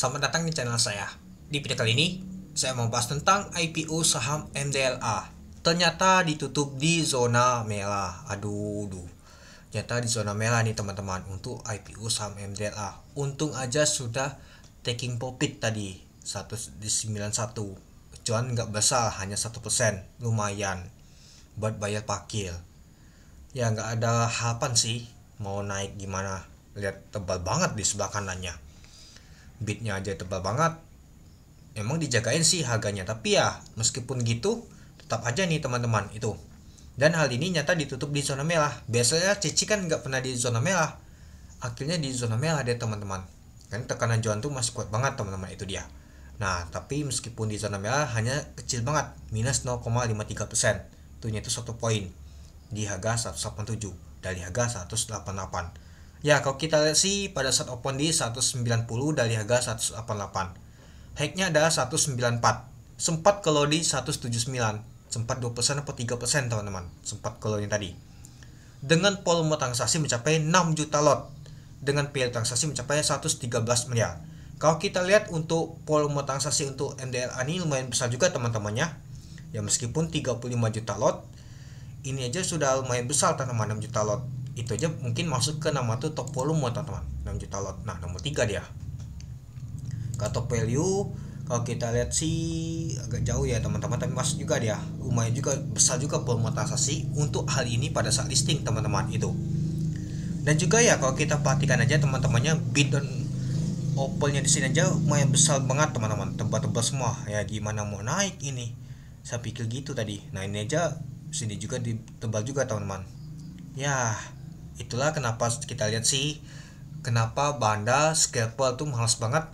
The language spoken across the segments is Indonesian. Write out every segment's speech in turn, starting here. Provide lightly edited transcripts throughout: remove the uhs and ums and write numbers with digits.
Selamat datang di channel saya. Di video kali ini, saya mau bahas tentang IPO saham MDLA. Ternyata ditutup di zona merah. Aduh. Ternyata di zona merah nih teman-teman untuk IPO saham MDLA. Untung aja sudah taking profit tadi 191. Cuan nggak besar, hanya 1%. Lumayan buat bayar parkir. Ya nggak ada harapan sih mau naik gimana. Lihat tebal banget di sebelah kanannya. Bitnya aja tebal banget. Emang dijagain sih harganya, tapi ya meskipun gitu tetap aja nih teman-teman itu. Dan hal ini nyata ditutup di zona merah. Biasanya Cici kan nggak pernah di zona merah, akhirnya di zona merah deh teman-teman. Kan tekanan jual tuh masih kuat banget teman-teman, itu dia. Nah tapi meskipun di zona merah hanya kecil banget, minus 0,53%. Tuhnya itu 1 poin di harga 187 dari harga 188. Ya kalau kita lihat sih pada saat open di 190 dari harga 188. Hacknya adalah 194. Sempat kalau di 179. Sempat 2% atau 3% teman-teman. Sempat kalau ini tadi. Dengan volume transaksi mencapai 6 juta lot. Dengan biaya transaksi mencapai 113 miliar. Kalau kita lihat untuk volume transaksi untuk MDLA ini lumayan besar juga teman-temannya. Ya meskipun 35 juta lot, ini aja sudah lumayan besar teman-teman, 6 juta lot. Itu aja mungkin masuk ke nama tuh top volume teman-teman, 6 juta lot. Nah nomor 3 dia. Kalau top value, kalau kita lihat sih agak jauh ya teman-teman, tapi masuk juga dia, lumayan juga besar juga volume transaksi untuk hal ini pada saat listing teman-teman itu. Dan juga ya kalau kita perhatikan aja teman-temannya, bid dan opennya di sini aja lumayan besar banget teman-teman, tebal-tebal semua. Ya gimana mau naik ini, saya pikir gitu tadi. Nah ini aja sini juga ditebal juga teman-teman. Ya itulah kenapa kita lihat sih kenapa banda scalper tuh males banget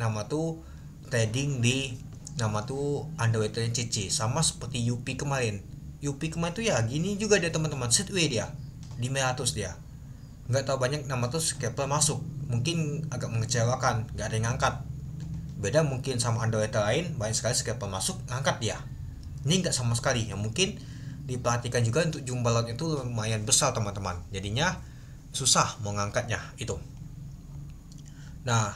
nama tuh trading di nama tuh underweight CC, sama seperti UP kemarin. UP kemarin tuh ya gini juga dia teman-teman, sideway dia 500 dia. Nggak tahu banyak nama tuh scalper masuk, mungkin agak mengecewakan, nggak ada yang ngangkat. Beda mungkin sama underweight lain, banyak sekali scalper masuk ngangkat dia. Ini nggak sama sekali. Ya mungkin diperhatikan juga untuk jumlah lot itu lumayan besar teman-teman, jadinya susah mau ngangkatnya itu. Nah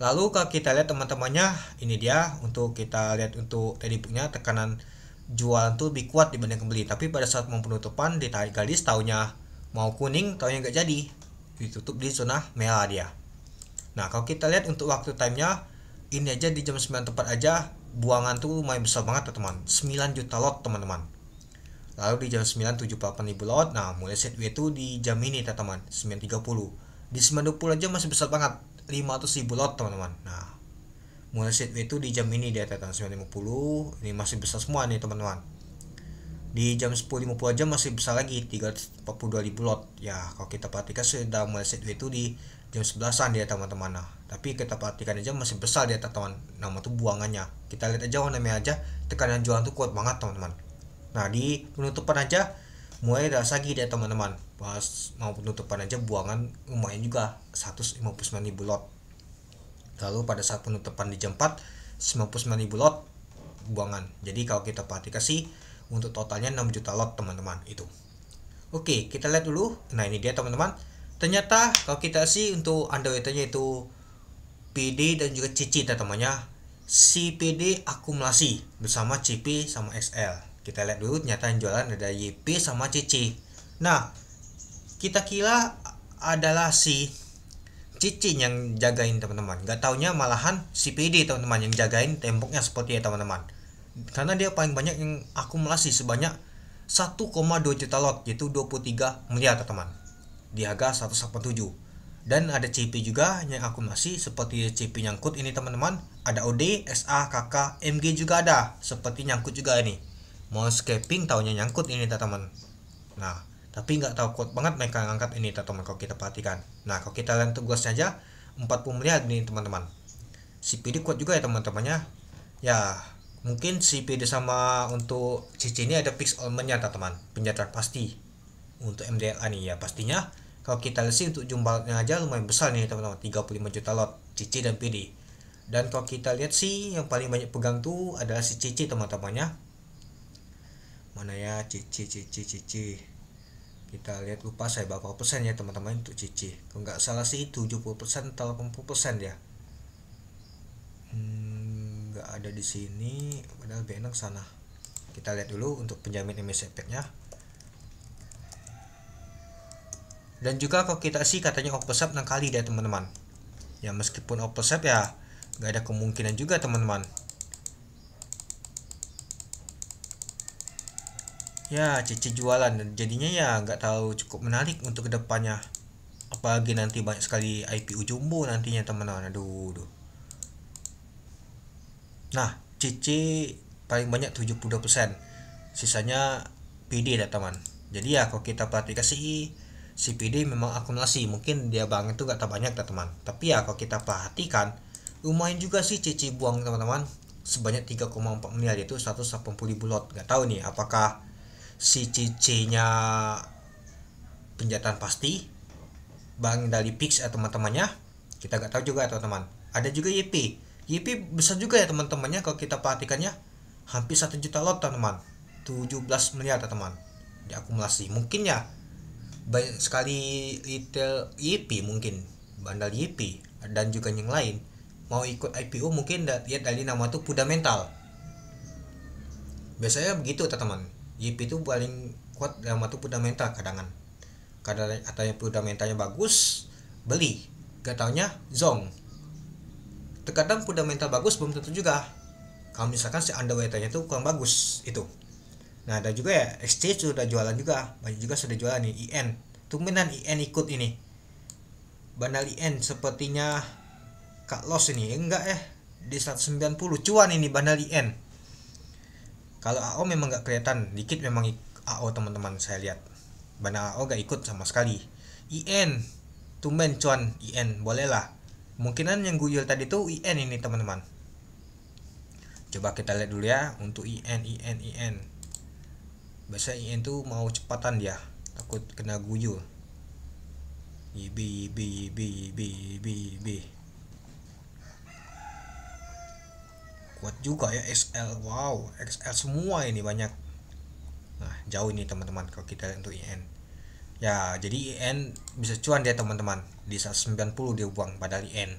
lalu kalau kita lihat teman-temannya, ini dia untuk kita lihat untuk tadi punya tekanan jualan tuh lebih kuat dibanding beli, tapi pada saat mau penutupan ditarik garis, taunya mau kuning, taunya nggak jadi, ditutup di zona merah dia. Nah kalau kita lihat untuk waktu timenya, ini aja di jam 9 tepat aja buangan tuh lumayan besar banget teman-teman, 9 juta lot teman-teman. Lalu di jam 9 78 ribu lot. Nah mulai set itu di jam ini teman-teman 9.30. Di 9.20 aja masih besar banget, 500 ribu lot teman-teman. Nah mulai set itu di jam ini dia teman 9.50. Ini masih besar semua nih teman-teman. Di jam 10.50 aja masih besar lagi, 342 ribu lot. Ya kalau kita perhatikan sudah mulai set itu di jam 11an dia teman-teman. Nah tapi kita perhatikan aja masih besar dia teman-teman, nama tuh buangannya. Kita lihat aja warnanya aja, tekanan jualan tuh kuat banget teman-teman. Nah di penutupan aja mulai ada lagi dia teman-teman, pas mau penutupan aja buangan lumayan juga 159 ribu lot. Lalu pada saat penutupan di jam 4 99 ribu lot buangan. Jadi kalau kita perhatikan sih untuk totalnya 6 juta lot teman-teman itu. Oke kita lihat dulu. Nah ini dia teman-teman, ternyata kalau kita sih untuk underweight-nya itu PD dan juga CC teman-temannya. Si PD akumulasi bersama CP sama XL. Kita lihat dulu ternyata yang jualan ada YP sama CC. Nah kita kira adalah si CC yang jagain teman-teman, nggak taunya malahan si PD teman-teman yang jagain temboknya seperti ya teman-teman. Karena dia paling banyak yang akumulasi sebanyak 1,2 juta lot, yaitu 23 miliar teman-teman di harga 187. Dan ada CP juga yang akumulasi seperti CP nyangkut ini teman-teman. Ada OD, SA, KK, MG juga ada seperti nyangkut juga ini. Mau scalping taunya nyangkut ini teman-teman. Nah tapi nggak tahu kuat banget mereka ngangkat ini teman-teman kalau kita perhatikan. Nah kalau kita lihat tugasnya aja 40 miliar ini teman-teman. Si PD kuat juga ya teman-temannya. Ya mungkin si PD sama untuk CC ini ada fix elemennya teman-teman, penjatuhan pasti. Untuk MDLA nih ya pastinya kalau kita lihat sih untuk jumlahnya aja lumayan besar nih teman-teman, 35 juta lot CC dan PD. Dan kalau kita lihat sih yang paling banyak pegang tuh adalah si CC teman-temannya. Mana ya CC, kita lihat, lupa saya berapa persen ya teman-teman untuk CC. Kalau nggak salah sih 70% atau 80% ya. ada di sini, padahal lebih enak sana. Kita lihat dulu untuk penjamin image effect-nya. Dan juga kalau kita sih katanya overshape 6 kali deh teman-teman. Ya meskipun overshape ya nggak ada kemungkinan juga teman-teman. Ya Cici jualan, jadinya ya nggak tahu cukup menarik untuk kedepannya. Apalagi nanti banyak sekali IPO jumbo nantinya teman-teman. Aduh. Nah, Cici paling banyak 72%. Sisanya PD dah teman. Jadi ya kalau kita perhatikan sih si PD memang akumulasi. Mungkin dia bang itu gak tak banyak teman. Tapi ya kalau kita perhatikan lumayan juga sih Cici buang teman-teman. Sebanyak 3,4 miliar itu 180.000 lot. Gak tahu nih apakah si Cici-nya penjataan pasti bang dari Pix atau teman-temannya. Kita gak tahu juga teman-teman. Ada juga YP besar juga ya teman-temannya kalau kita perhatikannya, hampir 1 juta lot teman-teman, 17 miliar teman-teman diakumulasi. Mungkin ya banyak sekali retail YP, mungkin bandar YP dan juga yang lain mau ikut IPO, mungkin lihat dari nama tuh fundamental. Biasanya begitu teman-teman, YP itu paling kuat nama tuh fundamental. Kadang katanya fundamentalnya bagus beli, gak taunya zong. Terkadang fundamental bagus belum tentu juga. Kalau misalkan si underweight-nya itu kurang bagus itu. Nah ada juga ya XC sudah jualan juga, banyak juga sudah jualan nih. IN tumbenan IN ikut ini. Bandar IN sepertinya Kak Los ini enggak di 190 cuan ini bandar IN. Kalau AO memang nggak kelihatan, dikit memang AO teman-teman saya lihat. Bandar AO nggak ikut sama sekali. IN tumben cuan IN, boleh lah. Kemungkinan yang guyul tadi tuh IN ini teman-teman. Coba kita lihat dulu ya untuk IN. Biasanya IN tuh mau cepatan dia, takut kena guyul. B. Kuat juga ya XL. Wow, XL semua ini banyak. Nah, jauh ini teman-teman kalau kita lihat untuk IN. Ya, jadi IN bisa cuan dia teman-teman. Di 190 dia buang padahal IN.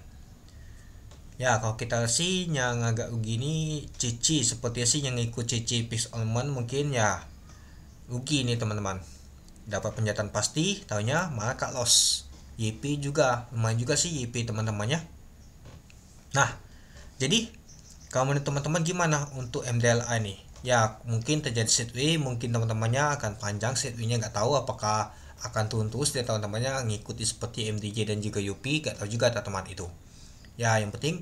Ya, kalau kita sih yang agak begini Cici seperti sih yang ikut Cici Pix Almond mungkin ya rugi nih teman-teman. Dapat penjataan pasti, taunya malah Kak Los. YP juga lumayan juga sih YP teman-temannya. Nah, jadi kalau menurut teman-teman gimana untuk MDLA nih? Ya, mungkin terjadi sideway, mungkin teman-temannya akan panjang sideway-nya, nggak tahu apakah akan turun terus dia teman-temannya ngikuti seperti MDJ dan juga UP, gak tahu juga teman-teman itu. Ya yang penting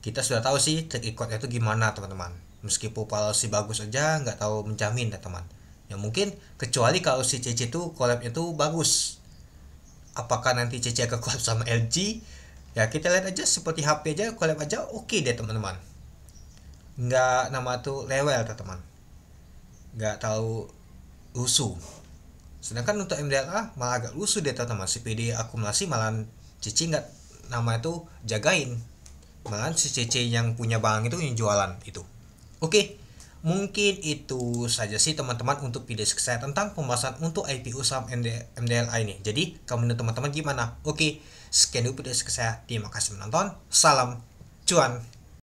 kita sudah tahu sih track recordnya itu gimana teman-teman. Meskipun kalau si bagus aja nggak tahu menjamin teman. Ya mungkin kecuali kalau si CC itu collabnya itu bagus. Apakah nanti CC akan collab sama LG? Ya kita lihat aja seperti HP aja collab aja oke deh teman-teman. Nggak nama tuh rewel teman-teman. Nggak tahu rusuh. Sedangkan untuk MDLA malah agak lusuh deh teman-teman. Si PD akumulasi malah Cici nggak nama itu jagain. Malah si Cici yang punya barang itu yang jualan itu. Oke, mungkin itu saja sih teman-teman untuk video saya tentang pembahasan untuk IPO saham MDLA ini. Jadi kamu dan teman-teman gimana? Oke, sekian dulu video saya. Terima kasih menonton. Salam cuan.